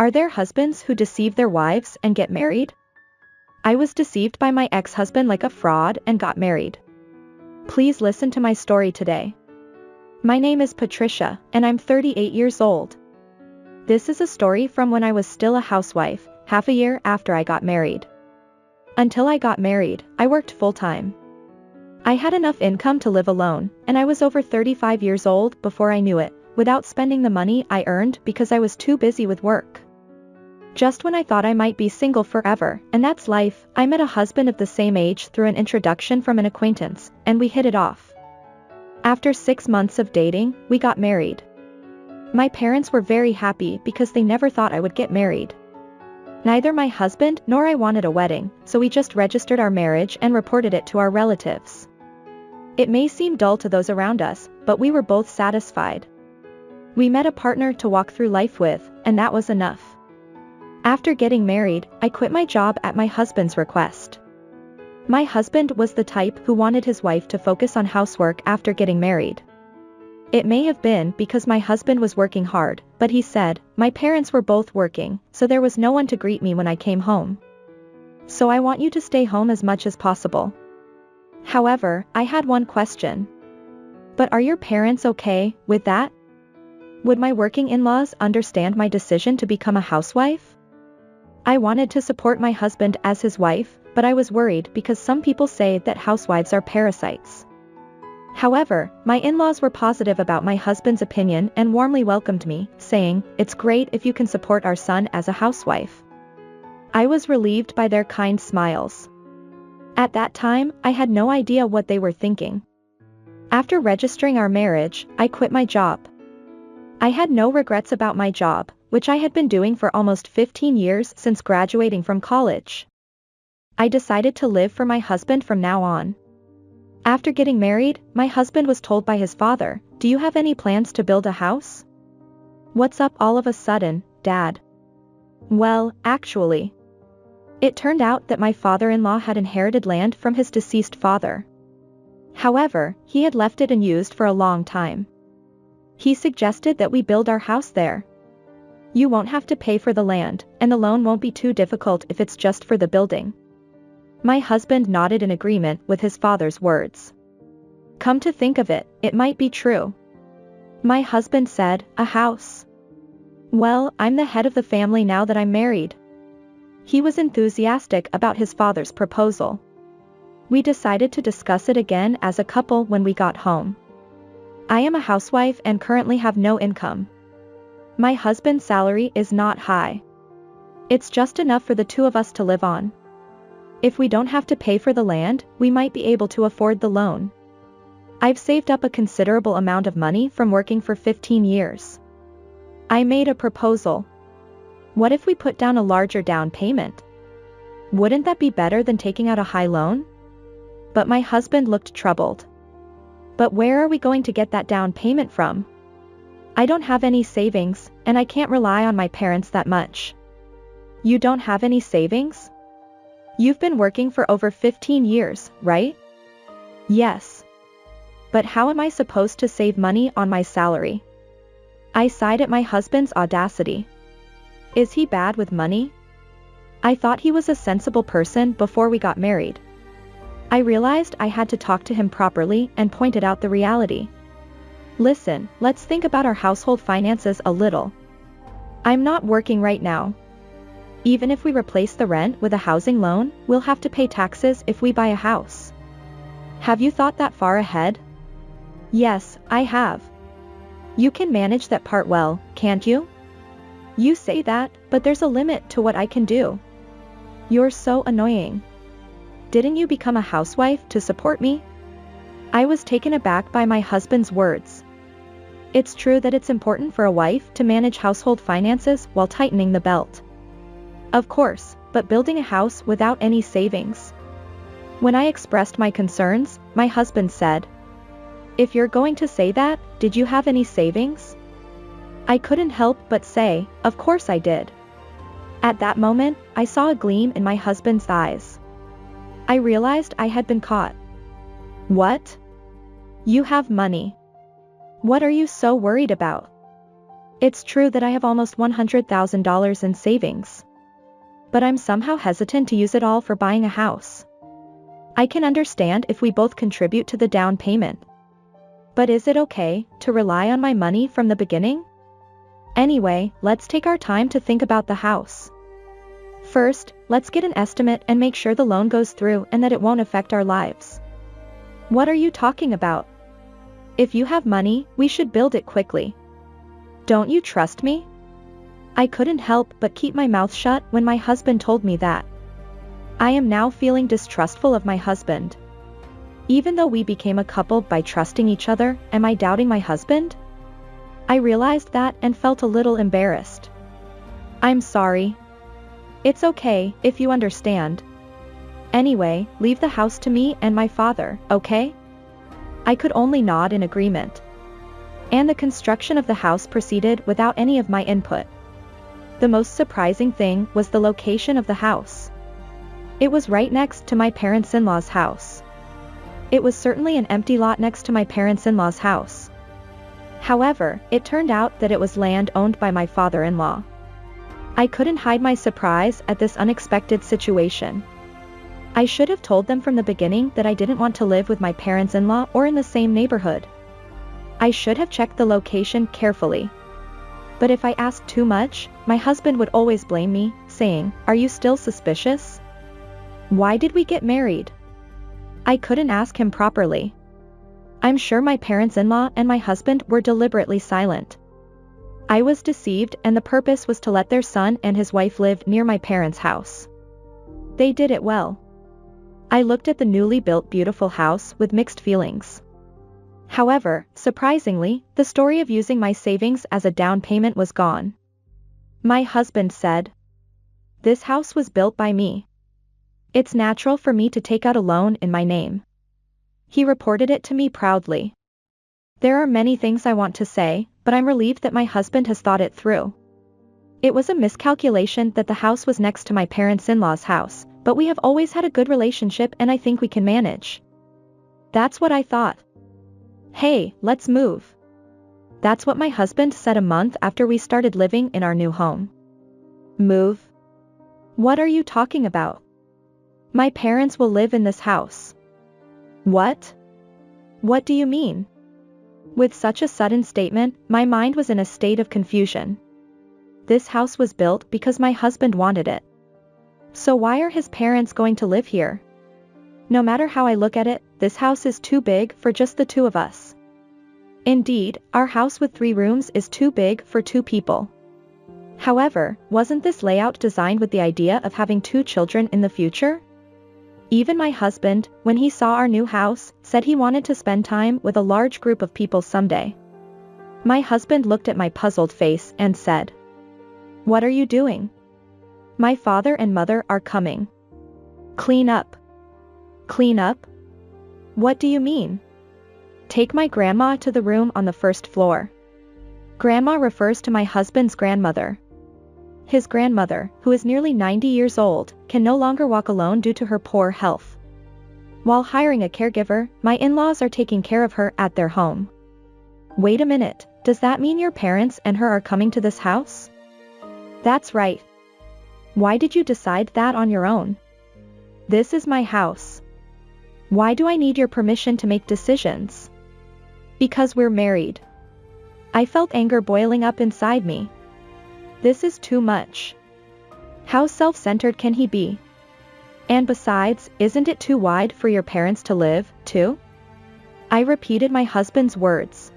Are there husbands who deceive their wives and get married? I was deceived by my ex-husband like a fraud and got married. Please listen to my story today. My name is Patricia, and I'm 38 years old. This is a story from when I was still a housewife, half a year after I got married. Until I got married, I worked full-time. I had enough income to live alone, and I was over 35 years old before I knew it, without spending the money I earned because I was too busy with work. Just when I thought I might be single forever, and that's life, I met a husband of the same age through an introduction from an acquaintance, and we hit it off. After 6 months of dating, we got married. My parents were very happy because they never thought I would get married. Neither my husband nor I wanted a wedding, so we just registered our marriage and reported it to our relatives. It may seem dull to those around us, but we were both satisfied. We met a partner to walk through life with, and that was enough. After getting married, I quit my job at my husband's request. My husband was the type who wanted his wife to focus on housework after getting married. It may have been because my husband was working hard, but he said, my parents were both working, so there was no one to greet me when I came home. So I want you to stay home as much as possible. However, I had one question. But are your parents okay with that? Would my working in-laws understand my decision to become a housewife? I wanted to support my husband as his wife, but I was worried because some people say that housewives are parasites. However, my in-laws were positive about my husband's opinion and warmly welcomed me, saying, "It's great if you can support our son as a housewife." I was relieved by their kind smiles. At that time, I had no idea what they were thinking. After registering our marriage, I quit my job. I had no regrets about my job, which I had been doing for almost 15 years since graduating from college. I decided to live for my husband from now on. After getting married, my husband was told by his father, "Do you have any plans to build a house?" "What's up all of a sudden, Dad?" Well, actually, it turned out that my father-in-law had inherited land from his deceased father. However, he had left it unused for a long time. He suggested that we build our house there. You won't have to pay for the land, and the loan won't be too difficult if it's just for the building. My husband nodded in agreement with his father's words. Come to think of it, it might be true. My husband said, "A house? Well, I'm the head of the family now that I'm married." He was enthusiastic about his father's proposal. We decided to discuss it again as a couple when we got home. I am a housewife and currently have no income. My husband's salary is not high. It's just enough for the two of us to live on. If we don't have to pay for the land, we might be able to afford the loan. I've saved up a considerable amount of money from working for 15 years. I made a proposal. What if we put down a larger down payment? Wouldn't that be better than taking out a high loan? But my husband looked troubled. But where are we going to get that down payment from? I don't have any savings, and I can't rely on my parents that much. You don't have any savings? You've been working for over 15 years, right? Yes. But how am I supposed to save money on my salary? I sighed at my husband's audacity. Is he bad with money? I thought he was a sensible person before we got married. I realized I had to talk to him properly and pointed out the reality. Listen, let's think about our household finances a little. I'm not working right now. Even if we replace the rent with a housing loan, we'll have to pay taxes if we buy a house. Have you thought that far ahead? Yes, I have. You can manage that part well, can't you? You say that, but there's a limit to what I can do. You're so annoying. Didn't you become a housewife to support me? I was taken aback by my husband's words. It's true that it's important for a wife to manage household finances while tightening the belt. Of course, but building a house without any savings. When I expressed my concerns, my husband said, "If you're going to say that, did you have any savings?" I couldn't help but say, "Of course I did." At that moment, I saw a gleam in my husband's eyes. I realized I had been caught. What? You have money. What are you so worried about? It's true that I have almost $100,000 in savings. But I'm somehow hesitant to use it all for buying a house. I can understand if we both contribute to the down payment. But is it okay to rely on my money from the beginning? Anyway, let's take our time to think about the house. First, let's get an estimate and make sure the loan goes through and that it won't affect our lives. What are you talking about? If you have money, we should build it quickly. Don't you trust me? I couldn't help but keep my mouth shut when my husband told me that. I am now feeling distrustful of my husband. Even though we became a couple by trusting each other, am I doubting my husband? I realized that and felt a little embarrassed. I'm sorry. It's okay, if you understand. Anyway, leave the house to me and my father, okay? I could only nod in agreement. And the construction of the house proceeded without any of my input. The most surprising thing was the location of the house. It was right next to my parents-in-law's house. It was certainly an empty lot next to my parents-in-law's house. However, it turned out that it was land owned by my father-in-law. I couldn't hide my surprise at this unexpected situation. I should have told them from the beginning that I didn't want to live with my parents-in-law or in the same neighborhood. I should have checked the location carefully. But if I asked too much, my husband would always blame me, saying, "Are you still suspicious? Why did we get married?" I couldn't ask him properly. I'm sure my parents-in-law and my husband were deliberately silent. I was deceived, and the purpose was to let their son and his wife live near my parents' house. They did it well. I looked at the newly built beautiful house with mixed feelings. However, surprisingly, the story of using my savings as a down payment was gone. My husband said, "This house was built by me. It's natural for me to take out a loan in my name." He reported it to me proudly. There are many things I want to say, but I'm relieved that my husband has thought it through. It was a miscalculation that the house was next to my parents-in-law's house, but we have always had a good relationship and I think we can manage. That's what I thought. Hey, let's move. That's what my husband said a month after we started living in our new home. Move? What are you talking about? My parents will live in this house. What? What do you mean? With such a sudden statement, my mind was in a state of confusion. This house was built because my husband wanted it. So why are his parents going to live here? No matter how I look at it, this house is too big for just the two of us. Indeed, our house with 3 rooms is too big for 2 people. However, wasn't this layout designed with the idea of having 2 children in the future? Even my husband, when he saw our new house, said he wanted to spend time with a large group of people someday. My husband looked at my puzzled face and said, "What are you doing? My father and mother are coming. Clean up." Clean up? What do you mean? Take my grandma to the room on the 1st floor. Grandma refers to my husband's grandmother. His grandmother, who is nearly 90 years old, can no longer walk alone due to her poor health. While hiring a caregiver, my in-laws are taking care of her at their home. Wait a minute, does that mean your parents and her are coming to this house? That's right. Why did you decide that on your own? This is my house. Why do I need your permission to make decisions? Because we're married. I felt anger boiling up inside me. This is too much. How self-centered can he be? And besides, isn't it too wide for your parents to live, too? I repeated my husband's words.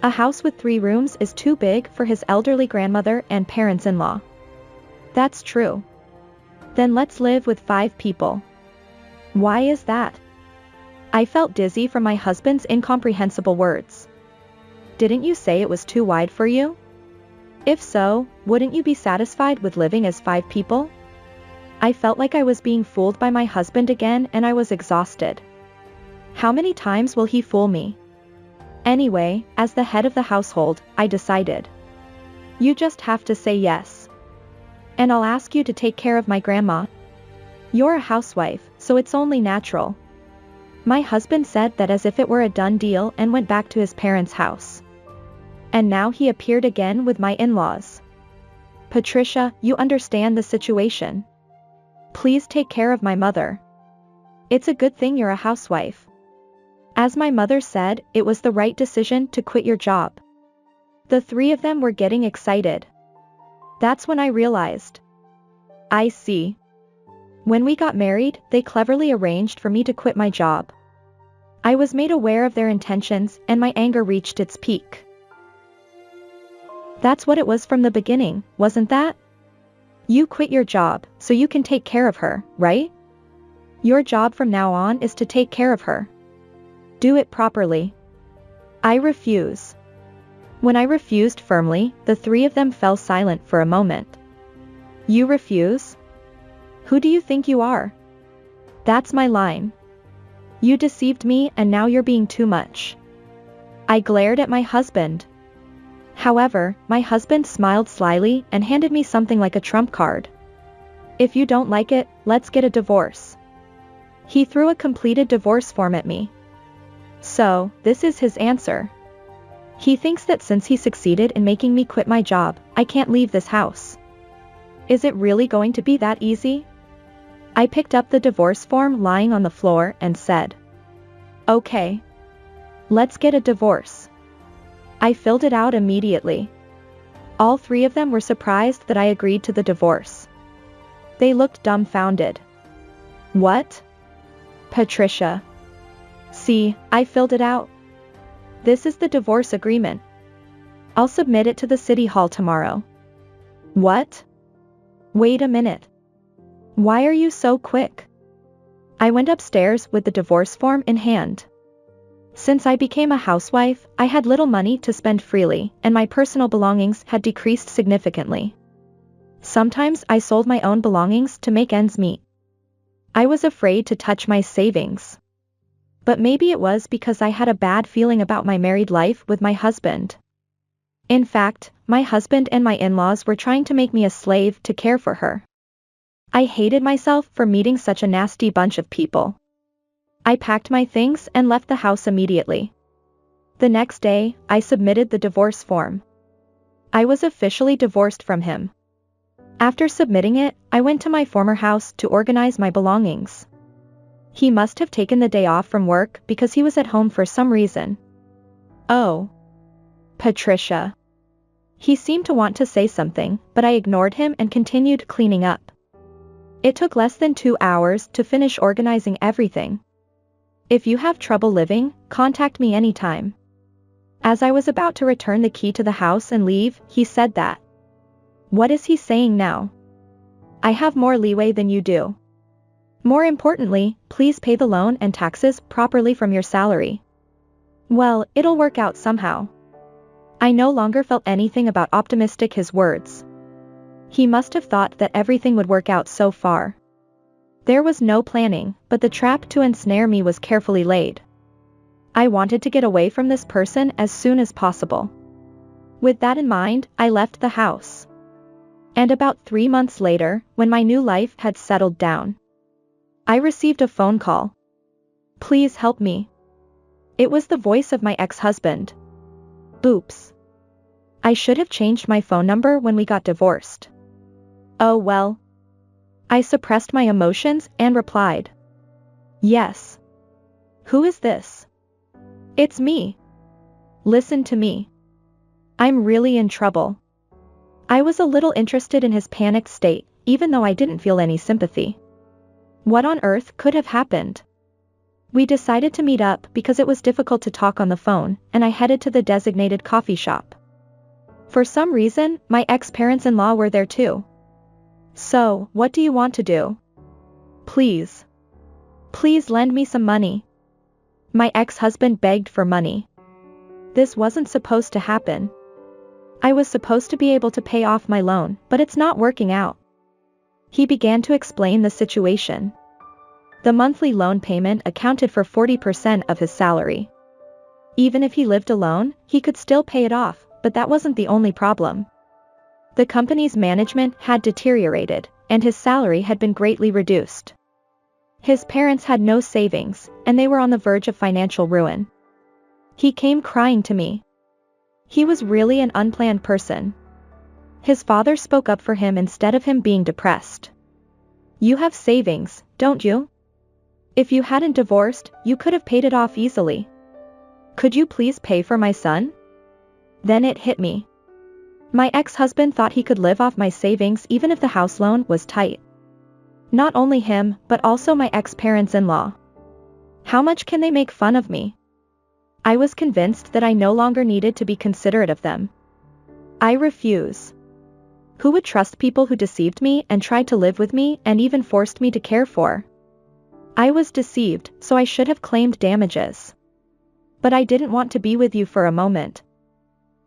A house with 3 rooms is too big for his elderly grandmother and parents-in-law. That's true. Then let's live with 5 people. Why is that? I felt dizzy from my husband's incomprehensible words. Didn't you say it was too wide for you? If so, wouldn't you be satisfied with living as 5 people? I felt like I was being fooled by my husband again and I was exhausted. How many times will he fool me? Anyway, as the head of the household, I decided. You just have to say yes. And I'll ask you to take care of my grandma. You're a housewife, so it's only natural. My husband said that as if it were a done deal and went back to his parents' house. And now he appeared again with my in-laws. Patricia, you understand the situation. Please take care of my mother. It's a good thing you're a housewife. As my mother said, it was the right decision to quit your job. The three of them were getting excited. That's when I realized. I see. When we got married, they cleverly arranged for me to quit my job. I was made aware of their intentions and my anger reached its peak. That's what it was from the beginning, wasn't that? You quit your job, so you can take care of her, right? Your job from now on is to take care of her. Do it properly. I refuse. When I refused firmly, the three of them fell silent for a moment. You refuse? Who do you think you are? That's my line. You deceived me and now you're being too much. I glared at my husband. However, my husband smiled slyly and handed me something like a trump card. If you don't like it, let's get a divorce. He threw a completed divorce form at me. So, this is his answer. He thinks that since he succeeded in making me quit my job, I can't leave this house. Is it really going to be that easy? I picked up the divorce form lying on the floor and said, okay. Let's get a divorce. I filled it out immediately. All three of them were surprised that I agreed to the divorce. They looked dumbfounded. What? Patricia. See, I filled it out. This is the divorce agreement. I'll submit it to the city hall tomorrow. What? Wait a minute. Why are you so quick? I went upstairs with the divorce form in hand. Since I became a housewife, I had little money to spend freely, and my personal belongings had decreased significantly. Sometimes I sold my own belongings to make ends meet. I was afraid to touch my savings. But maybe it was because I had a bad feeling about my married life with my husband. In fact, my husband and my in-laws were trying to make me a slave to care for her. I hated myself for meeting such a nasty bunch of people. I packed my things and left the house immediately. The next day, I submitted the divorce form. I was officially divorced from him. After submitting it, I went to my former house to organize my belongings. He must have taken the day off from work because he was at home for some reason. Oh. Patricia. He seemed to want to say something, but I ignored him and continued cleaning up. It took less than 2 hours to finish organizing everything. If you have trouble living, contact me anytime. As I was about to return the key to the house and leave, he said that. What is he saying now? I have more leeway than you do. More importantly, please pay the loan and taxes properly from your salary. Well, it'll work out somehow. I no longer felt anything about optimistic his words. He must have thought that everything would work out so far. There was no planning, but the trap to ensnare me was carefully laid. I wanted to get away from this person as soon as possible. With that in mind, I left the house. And about 3 months later, when my new life had settled down, I received a phone call. Please help me. It was the voice of my ex-husband. Oops. I should have changed my phone number when we got divorced. Oh well. I suppressed my emotions and replied. Yes. Who is this? It's me. Listen to me. I'm really in trouble. I was a little interested in his panicked state, even though I didn't feel any sympathy. What on earth could have happened? We decided to meet up because it was difficult to talk on the phone, and I headed to the designated coffee shop. For some reason, my ex-parents-in-law were there too. So, what do you want to do? Please. Please lend me some money. My ex-husband begged for money. This wasn't supposed to happen. I was supposed to be able to pay off my loan, but it's not working out. He began to explain the situation. The monthly loan payment accounted for 40% of his salary. Even if he lived alone, he could still pay it off, but that wasn't the only problem. The company's management had deteriorated, and his salary had been greatly reduced. His parents had no savings, and they were on the verge of financial ruin. He came crying to me. He was really an unplanned person. His father spoke up for him instead of him being depressed. You have savings, don't you? If you hadn't divorced, you could have paid it off easily. Could you please pay for my son? Then it hit me. My ex-husband thought he could live off my savings even if the house loan was tight. Not only him, but also my ex-parents-in-law. How much can they make fun of me? I was convinced that I no longer needed to be considerate of them. I refuse. Who would trust people who deceived me and tried to live with me and even forced me to care for? I was deceived, so I should have claimed damages. But I didn't want to be with you for a moment.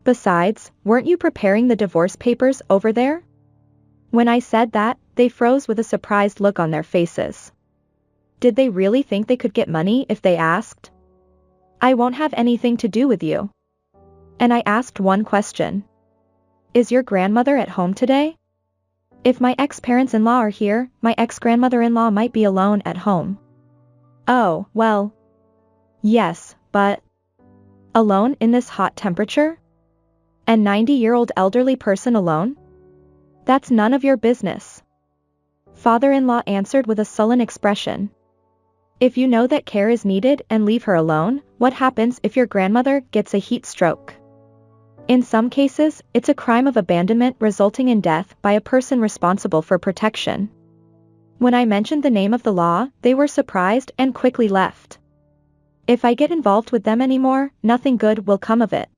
Besides, weren't you preparing the divorce papers over there? When I said that, they froze with a surprised look on their faces. Did they really think they could get money if they asked? I won't have anything to do with you. And I asked one question. Is your grandmother at home today? If my ex-parents-in-law are here, my ex-grandmother-in-law might be alone at home. Oh, well. Yes, but... Alone in this hot temperature? An 90-year-old elderly person alone? That's none of your business. Father-in-law answered with a sullen expression. If you know that care is needed and leave her alone, what happens if your grandmother gets a heat stroke? In some cases, it's a crime of abandonment resulting in death by a person responsible for protection. When I mentioned the name of the law, they were surprised and quickly left. If I get involved with them anymore, nothing good will come of it.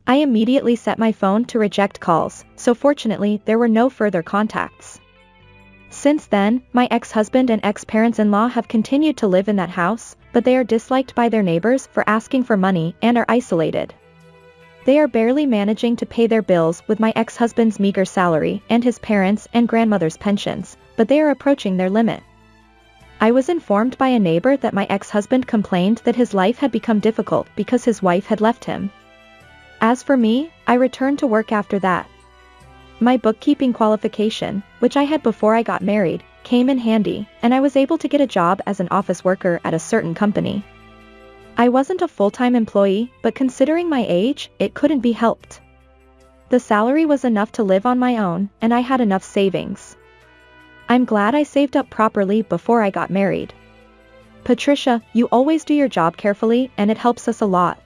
I immediately set my phone to reject calls, so fortunately there were no further contacts. Since then, my ex-husband and ex-parents-in-law have continued to live in that house, but they are disliked by their neighbors for asking for money and are isolated. They are barely managing to pay their bills with my ex-husband's meager salary and his parents' and grandmother's pensions, but they are approaching their limit. I was informed by a neighbor that my ex-husband complained that his life had become difficult because his wife had left him. As for me, I returned to work after that. My bookkeeping qualification, which I had before I got married, came in handy, and I was able to get a job as an office worker at a certain company. I wasn't a full-time employee, but considering my age, it couldn't be helped. The salary was enough to live on my own, and I had enough savings. I'm glad I saved up properly before I got married. Patricia, you always do your job carefully, and it helps us a lot.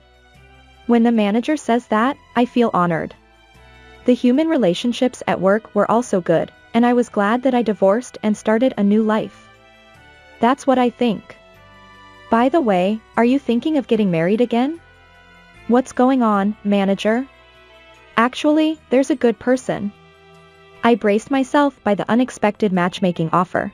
When the manager says that, I feel honored. The human relationships at work were also good, and I was glad that I divorced and started a new life. That's what I think. By the way, are you thinking of getting married again? What's going on, manager? Actually, there's a good person. I braced myself by the unexpected matchmaking offer.